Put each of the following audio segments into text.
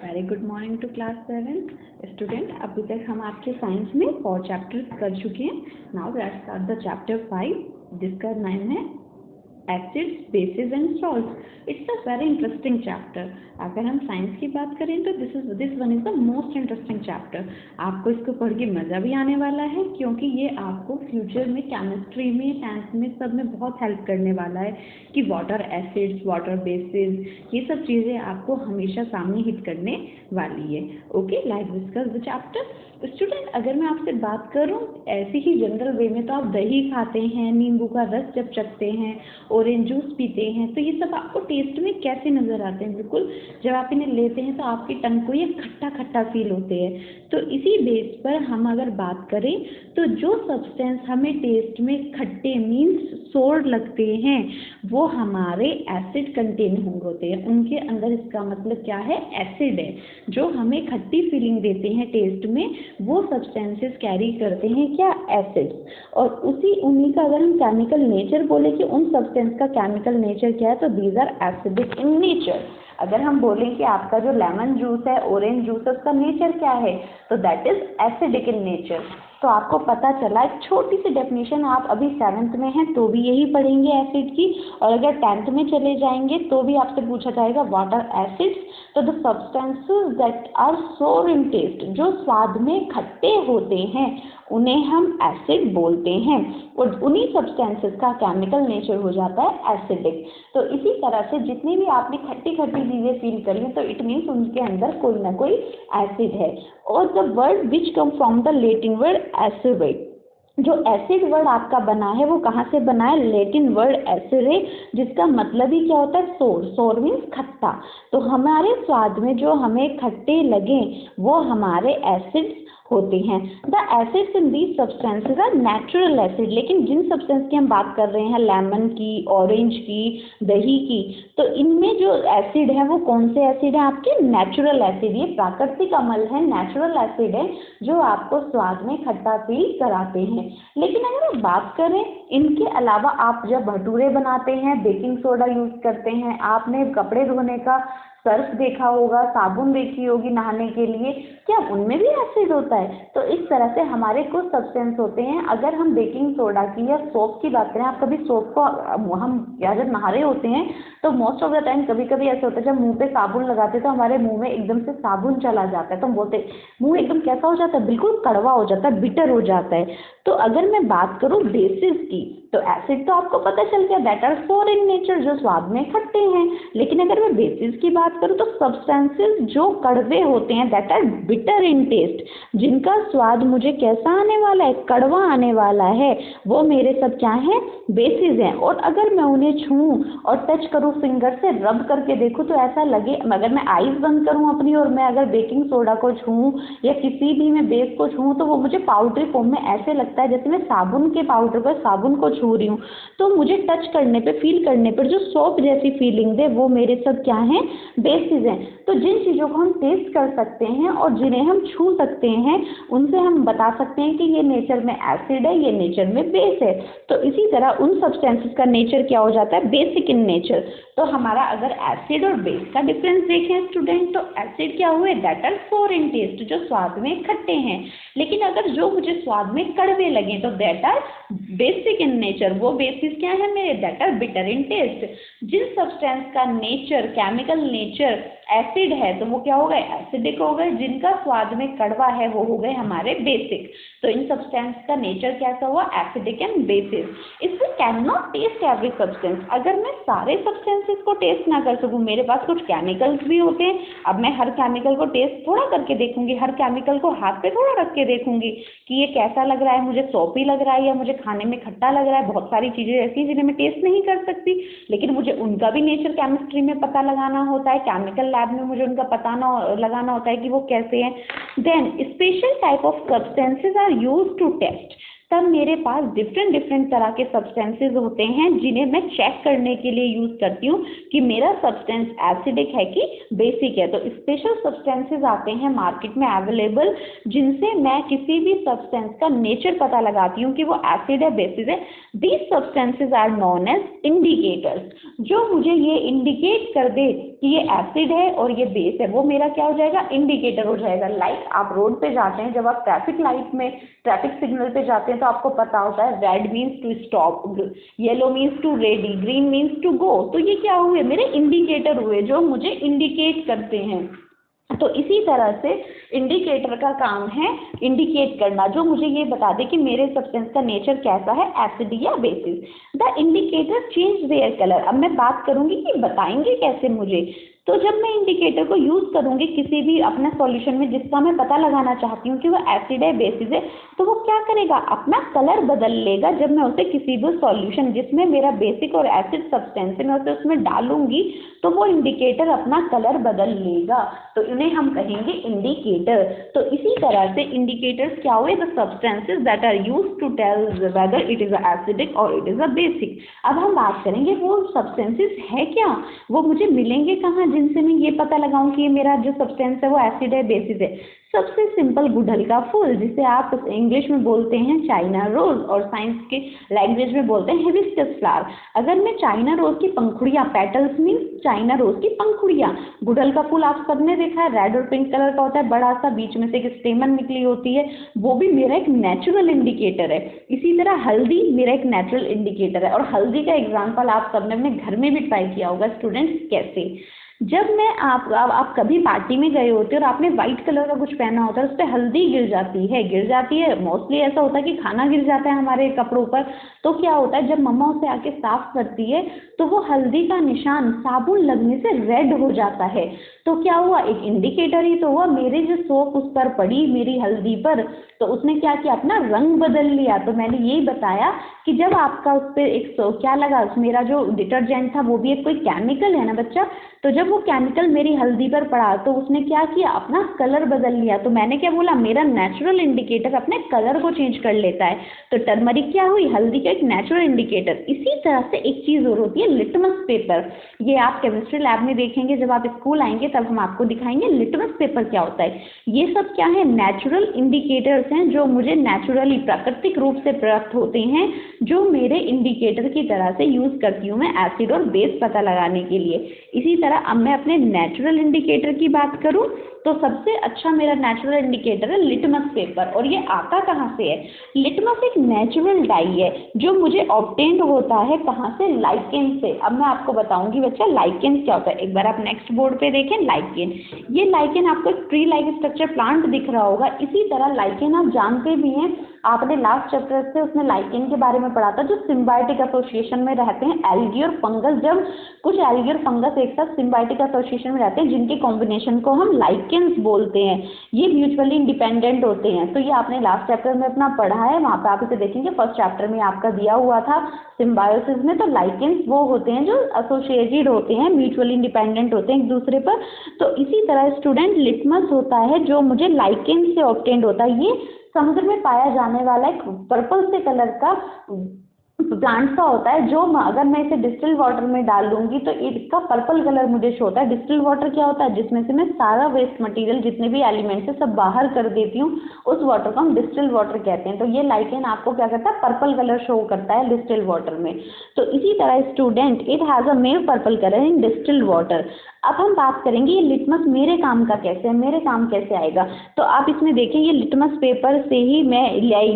Very good morning to class 7 student. अभी तक हम आपके साइंस में 4 चैप्टर्स कर चुके हैं। Now let's start the chapter 5 जिसका नाम है acids, basis and salts. It's a very interesting chapter. अगर हम साइंस की बात करें तो this one is the most interesting chapter. आपको इसको पढ़ के मज़ा भी आने वाला है क्योंकि ये आपको फ्यूचर में केमिस्ट्री में, साइंस में, सब में बहुत हेल्प करने वाला है कि वाटर एसिड्स, वाटर बेसिस, ये सब चीज़ें आपको हमेशा सामने हिट करने वाली है। Okay, let's discuss the chapter. Student, अगर मैं आपसे बात करूं ऐसे ही जनरल वे में, तो आप दही खाते हैं, नींबू का रस जब चखते हैं, ऑरेंज जूस पीते हैं, तो ये सब आपको टेस्ट में कैसे नज़र आते हैं? बिल्कुल, जब आप इन्हें लेते हैं तो आपकी टंग को ये खट्टा खट्टा फील होते हैं। तो इसी बेस पर हम अगर बात करें तो जो सब्सटेंस हमें टेस्ट में खट्टे मीन्स सोर लगते हैं वो हमारे एसिड कंटेनिंग होते हैं। उनके अंदर इसका मतलब क्या है? एसिड है। जो हमें खट्टी फीलिंग देते हैं टेस्ट में वो सब्सटेंसेस कैरी करते हैं क्या? एसिड्स। और उन्हीं का अगर हम केमिकल नेचर बोले कि उन सब्सटेंस का केमिकल नेचर क्या है, तो these are acidic in nature. अगर हम बोलें कि आपका जो लेमन जूस है, ऑरेंज जूस है, उसका नेचर क्या है, तो that is acidic in nature. तो आपको पता चला, एक छोटी सी डेफिनेशन, आप अभी 7th में हैं तो भी यही पढ़ेंगे एसिड की, और अगर 10th में चले जाएंगे तो भी आपसे पूछा जाएगा व्हाट आर एसिड्स। तो द सब्सटेंसेस दैट आर सोर इन टेस्ट, जो स्वाद में खट्टे होते हैं, उन्हें हम एसिड बोलते हैं। और उन्हीं सब्सटेंसेस का केमिकल नेचर हो जाता है एसिडिक। तो इसी तरह से जितनी भी आपने खट्टी खट्टी चीजें फील करी तो इट मीन्स उनके अंदर कोई ना कोई एसिड है। और the word which come from the Latin word एसिडे, जो एसिड वर्ड आपका बना है वो कहाँ से बना है? लैटिन वर्ड एसिडे, जिसका मतलब ही क्या होता है? सोर। सोर मीन्स खट्टा। तो हमारे स्वाद में जो हमें खट्टे लगे वो हमारे एसिड्स होते हैं। The acids in these substances are natural acid. लेकिन जिन सब्सटेंस की हम बात कर रहे हैं, लेमन की, ऑरेंज की, दही की, तो इनमें जो एसिड है वो कौन से एसिड है? आपके नेचुरल एसिड। ये प्राकृतिक अम्ल है, नेचुरल एसिड है जो आपको स्वाद में खट्टा फील कराते हैं। लेकिन अगर हम बात करें इनके अलावा, आप जब भटूरे बनाते हैं बेकिंग सोडा यूज करते हैं, आपने कपड़े धोने का सर्फ देखा होगा, साबुन देखी होगी नहाने के लिए, क्या उनमें भी एसिड होता है? तो इस तरह से हमारे कुछ सब्सटेंस होते हैं। अगर हम बेकिंग सोडा की या सोप की बात करें, आप कभी सोप को हम जब नहा रहे होते हैं तो मोस्ट ऑफ द टाइम कभी कभी ऐसा होता है जब मुंह पे साबुन लगाते हैं तो हमारे मुंह में एकदम से साबुन चला जाता है, तो हम बोलते हैं मुंह एकदम कैसा हो जाता है? बिल्कुल कड़वा हो जाता है, बिटर हो जाता है। तो अगर मैं बात करूं बेसिस की, तो एसिड तो आपको पता चल गया, दैट आर सोर इन नेचर, जो स्वाद में खट्टे हैं। लेकिन अगर मैं बेसिस की बात करूं तो सब्सटेंसेस जो कड़वे होते हैं, that are bitter in taste, जिनका स्वाद मुझे कैसा आने वाला है? कड़वा आने वाला है, वो मेरे सब क्या है? बेसिस हैं। और अगर मैं उन्हें छूऊं और टच करूं, फिंगर से रब करके देखूं, तो ऐसा लगे, अगर मैं आईज बंद करूं अपनी और मैं अगर बेकिंग सोडा को छूऊं या किसी भी मैं बेस को छूऊं, तो वो मुझे पाउडरी फॉर्म में ऐसे लगता है जैसे मैं साबुन के पाउडर पर साबुन को छू रही हूँ। तो मुझे टच करने पे, फील करने पर जो सोप जैसी फीलिंग दे, वो मेरे सब क्या है? बेसिस हैं। तो जिन चीज़ों को हम टेस्ट कर सकते हैं और जिन्हें हम छू सकते हैं, उनसे हम बता सकते हैं कि ये नेचर में एसिड है, ये नेचर में बेस है। तो इसी तरह उन सब्सटेंसेस का नेचर क्या हो जाता है? Basic in nature. तो हमारा अगर एसिड और बेस का डिफरेंस देखें स्टूडेंट, तो एसिड क्या हुए? दैट आर सोर इन टेस्ट, जो स्वाद में खट्टे हैं। लेकिन अगर जो मुझे स्वाद में कड़वे लगे तो that are basic in nature, वो बेसिस क्या है मेरे? That are bitter in taste. जिन सब्सटेंस का नेचर, केमिकल नेचर एसिड है तो वो क्या हो गए? एसिडिक हो गए। जिनका स्वाद में कड़वा है वो हो गए हमारे बेसिक। तो इन सब्सटेंस का नेचर कैसा हुआ? Acidic and basis. इसमें can not test every substance. अगर मैं सारे सब्सटेंसेस को टेस्ट ना कर सकूं, मेरे पास कुछ केमिकल्स भी होते हैं, अब मैं हर केमिकल को टेस्ट थोड़ा करके देखूंगी, हर केमिकल को हाथ पे थोड़ा रख के देखूंगी कि ये कैसा लग रहा है, मुझे सोपी लग रहा है या मुझे खाने में खट्टा लग रहा है। बहुत सारी चीजें ऐसी हैं जिन्हें मैं टेस्ट नहीं कर सकती, लेकिन मुझे उनका भी नेचर केमिस्ट्री में पता लगाना होता है, केमिकल लैब में मुझे उनका पता लगाना होता है कि वो कैसे हैं। Then special type of substances are used to taste तब मेरे पास डिफरेंट तरह के सब्सटेंसेस होते हैं जिन्हें मैं चेक करने के लिए यूज करती हूँ कि मेरा सब्सटेंस एसिडिक है कि बेसिक है। तो स्पेशल सब्सटेंसेस आते हैं मार्केट में अवेलेबल, जिनसे मैं किसी भी सब्सटेंस का नेचर पता लगाती हूँ कि वो एसिड है बेसिस है। These substances are known as indicators, जो मुझे ये इंडिकेट कर दे कि ये एसिड है और ये बेस है, वो मेरा क्या हो जाएगा, इंडिकेटर हो जाएगा। लाइक आप रोड पे जाते हैं, जब आप ट्रैफिक लाइट में ट्रैफिक सिग्नल पे जाते हैं तो आपको पता होता है red means to stop, yellow means to ready, green means to go. तो ये क्या हुए, मेरे इंडिकेटर हुए जो मुझे इंडिकेट करते हैं। तो इसी तरह से इंडिकेटर का काम है इंडिकेट करना, जो मुझे ये बता दे कि मेरे सब्सटेंस का नेचर कैसा है, एसिड या basis. The indicator change their colour. अब मैं बात करूंगी कि बताएंगे कैसे मुझे। तो जब मैं इंडिकेटर को यूज करूंगी किसी भी अपना सॉल्यूशन में जिसका मैं पता लगाना चाहती हूँ कि वो एसिड है बेसिस है, तो वो क्या करेगा, अपना कलर बदल लेगा। जब मैं उसे किसी भी सॉल्यूशन जिसमें मेरा बेसिक और एसिड सब्सटेंस है मैं उसे उसमें डालूंगी तो वो इंडिकेटर अपना कलर बदल लेगा। तो इन्हें हम कहेंगे इंडिकेटर। तो इसी तरह से इंडिकेटर्स क्या हुए, the substances that are used to tell whether it is acidic और इट इज अ बेसिक। अब हम बात करेंगे वो सब्सटेंसेस है क्या, वो मुझे मिलेंगे कहाँ जिनसे मैं ये पता लगाऊं कि ये मेरा जो सब्सटेंस है वो एसिड है बेसिस है। सबसे सिंपल गुड़हल का फूल, जिसे आप इंग्लिश में बोलते हैं चाइना रोज और साइंस के लैंग्वेज में बोलते हैं हिबिस्कस फ्लावर। अगर मैं चाइना रोज की पंखुड़ियां, पेटल्स मीन चाइना रोज की पंखुड़ियां, गुड़हल का फूल आप सबने देखा है रेड और पिंक कलर का होता है, बड़ा सा, बीच में से एक स्टेमन निकली होती है, वो भी मेरा एक नेचुरल इंडिकेटर है। इसी तरह हल्दी मेरा एक नेचुरल इंडिकेटर है। और हल्दी का एग्जाम्पल आप सबने अपने घर में भी ट्राई किया होगा स्टूडेंट्स। कैसे, जब मैं आप कभी पार्टी में गए होते हैं और आपने व्हाइट कलर का कुछ पहना होता है, उस पर हल्दी गिर जाती है। मोस्टली ऐसा होता है कि खाना गिर जाता है हमारे कपड़ों पर। तो क्या होता है, जब मम्मा उसे आके साफ करती है तो वो हल्दी का निशान साबुन लगने से रेड हो जाता है। तो क्या हुआ, एक इंडिकेटर ही तो हुआ। मेरे जो सोप उस पर पड़ी मेरी हल्दी पर, तो उसने क्या किया, अपना रंग बदल लिया। तो मैंने यही बताया कि जब आपका उस पर एक क्या लगा, मेरा जो डिटर्जेंट था वो भी एक कोई केमिकल है ना बच्चा, तो जब वो केमिकल मेरी हल्दी पर पड़ा तो उसने क्या किया, अपना कलर बदल लिया। तो मैंने क्या बोला, मेरा नेचुरल इंडिकेटर अपने कलर को चेंज कर लेता है। तो टर्मरिक क्या हुई, हल्दी का एक नेचुरल इंडिकेटर। इसी तरह से एक चीज और होती है लिटमस पेपर। ये आप केमिस्ट्री लैब में देखेंगे, जब आप स्कूल आएंगे तब हम आपको दिखाएंगे लिटमस पेपर क्या होता है। ये सब क्या है, नेचुरल इंडिकेटर्स हैं जो मुझे नेचुरली प्राकृतिक रूप से प्राप्त होते हैं, जो मेरे इंडिकेटर की तरह से यूज करती हूँ मैं एसिड और बेस पता लगाने के लिए। इसी तरह अब मैं अपने नेचुरल इंडिकेटर की बात करूं तो सबसे अच्छा मेरा नेचुरल इंडिकेटर है लिटमस पेपर। और ये आता कहाँ से है, लिटमस एक नेचुरल डाई है जो मुझे ऑब्टेन्ड होता है कहाँ से, लाइकेन से। अब मैं आपको बताऊंगी बच्चा लाइकेन क्या होता है। एक बार आप नेक्स्ट बोर्ड पे देखें लाइकेन, ये लाइकेन आपको एक ट्री लाइक स्ट्रक्चर प्लांट दिख रहा होगा। इसी तरह लाइकेन आप जानते भी हैं, आपने लास्ट चैप्टर से उसमें लाइकेन के बारे में पढ़ा था, जो सिम्बायोटिक एसोसिएशन में रहते हैं एल्गी और फंगस। जब कुछ एल्गी और फंगस एक साथ सिम्बायोटिक एसोसिएशन में रहते हैं जिनके कॉम्बिनेशन को हम लाइकेन्स बोलते हैं, ये म्यूचुअली इंडिपेंडेंट होते हैं। तो ये आपने लास्ट चैप्टर में अपना पढ़ा है, वहाँ पे आप इसे देखेंगे, फर्स्ट चैप्टर में आपका दिया हुआ था सिम्बायोसिस में। तो लाइकेन्स वो होते हैं जो एसोसिएटेड होते हैं, म्यूचुअली इंडिपेंडेंट होते हैं एक दूसरे पर। तो इसी तरह स्टूडेंट लिटमस होता है जो मुझे लाइकेन से ऑब्टेन्ड होता है। ये समुद्र में पाया जाने वाला एक पर्पल से कलर का प्लांट सा होता है, जो अगर मैं इसे डिस्टिल वाटर में डाल लूंगी तो इसका पर्पल कलर मुझे शो होता है। डिस्टिल वाटर क्या होता है, जिसमें से मैं सारा वेस्ट मटेरियल जितने भी एलिमेंट्स है सब बाहर कर देती हूँ, उस वाटर को हम डिस्टिल वाटर कहते हैं। तो ये लाइकेन आपको क्या करता है, पर्पल कलर शो करता है डिस्टिल वाटर में। तो इसी तरह student it has a mild purple colour in distil water. अब हम बात करेंगे ये लिटमस मेरे काम का कैसे है, मेरे काम कैसे आएगा। तो आप इसमें देखें, ये लिटमस पेपर से ही मैं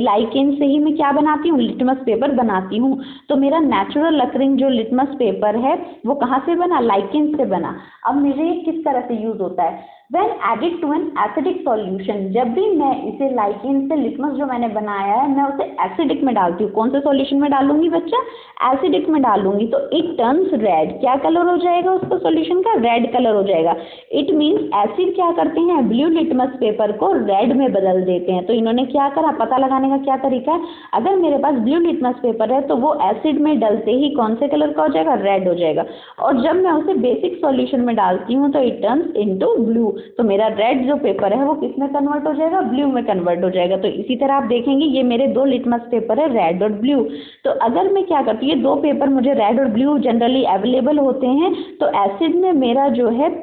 लाइकेन से ही मैं क्या बनाती हूँ, लिटमस पेपर बनाती हूँ। तो मेरा नेचुरल अकरिंग जो लिटमस पेपर है वो कहाँ से बना, लाइकेन से बना। अब मेरे ये किस तरह से यूज होता है, when added to an acidic solution, जब भी मैं इसे लाइकेन से लिटमस जो मैंने बनाया है मैं उसे एसिडिक में डालती हूँ। कौन से सॉल्यूशन में डालूंगी बच्चा, एसिडिक में डालूंगी। तो इट टर्न्स रेड, क्या कलर हो जाएगा उसका सॉल्यूशन का, रेड कलर हो जाएगा। इट मीन्स एसिड क्या करते हैं, ब्लू लिटमस पेपर को रेड में बदल देते हैं। तो इन्होंने क्या करा, पता लगाने का क्या तरीका है, अगर मेरे पास ब्लू लिटमस पेपर है तो वो एसिड में डलते ही कौन से कलर का हो जाएगा, रेड हो जाएगा। और जब मैं उसे बेसिक सॉल्यूशन में डालती हूँ तो इट टर्न्स इनटू ब्लू। तो मेरा रेड जो पेपर है वो किस में कन्वर्ट हो जाएगा, ब्लू में कन्वर्ट हो जाएगा। तो इसी तरह आप देखेंगे ये मेरे दो लिटमस पेपर है, रेड और ब्लू। तो अगर मैं क्या करती हूँ, ये दो पेपर मुझे रेड और ब्लू जनरली अवेलेबल होते हैं, तो एसिड में मेरा जो है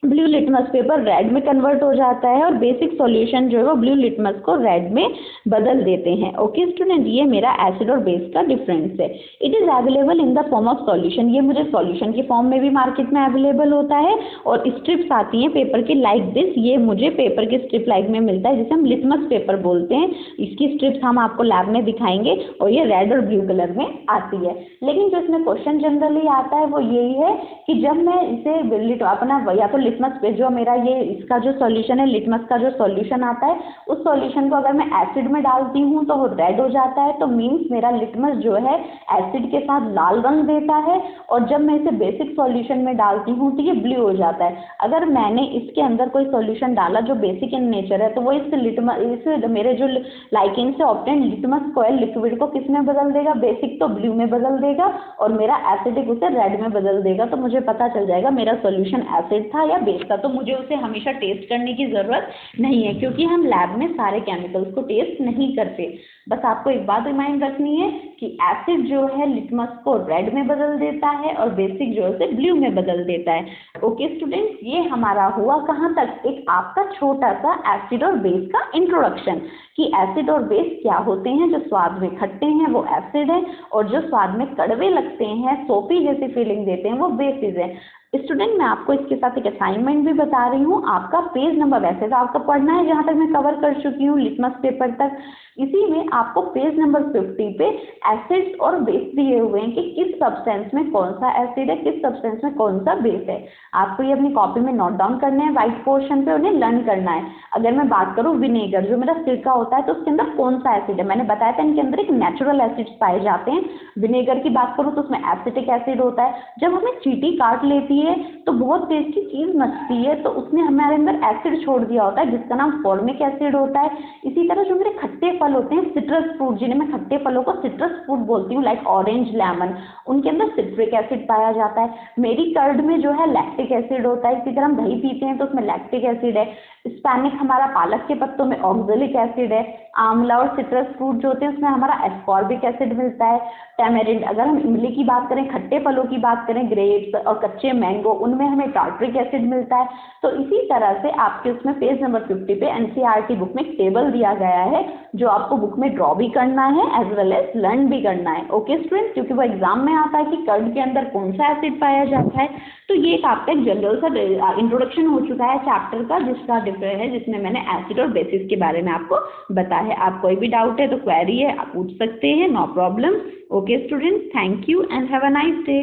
ब्लू लिटमस पेपर रेड में कन्वर्ट हो जाता है और बेसिक सॉल्यूशन जो है वो ब्लू लिटमस को रेड में बदल देते हैं। ओके स्टूडेंट, ये मेरा एसिड और बेस का डिफरेंस है। It is available in the form of solution, ये मुझे सॉल्यूशन के फॉर्म में भी मार्केट में अवेलेबल होता है, और स्ट्रिप्स आती हैं पेपर की लाइक दिस, ये मुझे पेपर के स्ट्रिप लाइक में मिलता है जिसे हम लिटमस पेपर बोलते हैं। इसकी स्ट्रिप्स हम आपको लैब में दिखाएंगे और ये रेड और ब्लू कलर में आती है। लेकिन जो इसमें क्वेश्चन जनरली आता है वो यही है कि जब मैं इसे अपना या तो लिटमस पे जो मेरा ये इसका जो सॉल्यूशन है, लिटमस का जो सॉल्यूशन आता है, उस सॉल्यूशन को अगर मैं एसिड में डालती हूँ तो वो रेड हो जाता है, तो मीन्स मेरा लिटमस जो है एसिड के साथ लाल रंग देता है, और जब मैं इसे बेसिक सॉल्यूशन में डालती हूँ तो ये ब्लू हो जाता है। अगर मैंने इसके अंदर कोई सॉल्यूशन डाला जो बेसिक इन नेचर है, तो वो इस मेरे जो लाइकेन से ऑब्टेन लिटमस कॉइल लिक्विड को किस में बदल देगा, बेसिक तो ब्लू में बदल देगा और मेरा एसिडिक उसे रेड में बदल देगा। तो मुझे पता चल जाएगा मेरा सॉल्यूशन एसिड था या बेस था। तो मुझे उसे हमेशा टेस्ट करने की ज़रूरत नहीं है, क्योंकि हम लैब में सारे केमिकल्स को टेस्ट नहीं करते। बस आपको एक बात रिमाइंड रखनी है कि एसिड जो है लिटमस को रेड में बदल देता है और बेसिक जो है उसे ब्लू में बदल देता है। ओके स्टूडेंट्स, ये हमारा हुआ कहाँ तक, एक आपका छोटा सा एसिड और बेस का इंट्रोडक्शन, कि एसिड और बेस क्या होते हैं। जो स्वाद में खट्टे हैं वो एसिड है, और जो स्वाद में कड़वे लगते हैं, सोपी जैसी फीलिंग देते हैं, वो बेसिस है। स्टूडेंट, मैं आपको इसके साथ एक असाइनमेंट भी बता रही हूँ। आपका पेज नंबर, वैसे तो आपका पढ़ना है जहाँ तक मैं कवर कर चुकी हूँ लिटमस पेपर तक, इसी में आपको पेज नंबर 50 पे एसिड्स और बेस दिए हुए हैं कि किस सब्सटेंस में कौन सा एसिड है, किस सब्सटेंस में कौन सा बेस है। आपको ये अपनी कॉपी में नोट डाउन करने हैं व्हाइट पोर्शन पे, उन्हें लर्न करना है। अगर मैं बात करूँ विनेगर, जो मेरा सिरका होता है, तो उसके अंदर कौन सा एसिड है, मैंने बताया था इनके अंदर एक नेचुरल एसिड्स पाए जाते हैं। विनेगर की बात करूँ तो उसमें एसिटिक एसिड होता है। जब हमें चींटी काट लेती है तो बहुत टेस्टी चीज मचती है, तो उसने हमारे अंदर एसिड छोड़ दिया होता है जिसका नाम फॉर्मिक एसिड होता है। इसी तरह जो मेरे खट्टे फल होते हैं, सिट्रस फ्रूट, जिन्हें मैं खट्टे फलों को सिट्रस फ्रूट बोलती हूँ, लाइक ऑरेंज, लेमन, उनके अंदर सिट्रिक एसिड पाया जाता है। मेरी कर्ड में जो है लैक्टिक एसिड होता है। इसी तरह हम दही पीते हैं तो उसमें लैक्टिक एसिड है। स्पैनिक हमारा पालक के पत्तों में ऑक्जेलिक एसिड है। आंवला और सिट्रस फ्रूट जो होते हैं उसमें हमारा एस्कॉर्बिक एसिड मिलता है। टैमेरिंड, अगर हम इमली की बात करें, खट्टे फलों की बात करें, ग्रेप्स और कच्चे मैंगो, उनमें हमें टार्ट्रिक एसिड मिलता है। तो इसी तरह से आपके उसमें पेज नंबर 50 पे एनसीईआरटी बुक में एक टेबल दिया गया है जो आपको बुक में ड्रॉ भी करना है एज वेल एज लर्न भी करना है। ओके स्टूडेंट, क्योंकि वो एग्जाम में आता है कि कर्ड के अंदर कौन सा एसिड पाया जाता है। तो ये एक आपका एक जनरल सा इंट्रोडक्शन हो चुका है चैप्टर का, जिसका डिफरेंस है, जिसमें मैंने एसिड और बेसिस के बारे में आपको बताया है। आप कोई भी डाउट है तो क्वेरी है, आप पूछ सकते हैं, no problem. Okay student, thank you and have a nice day.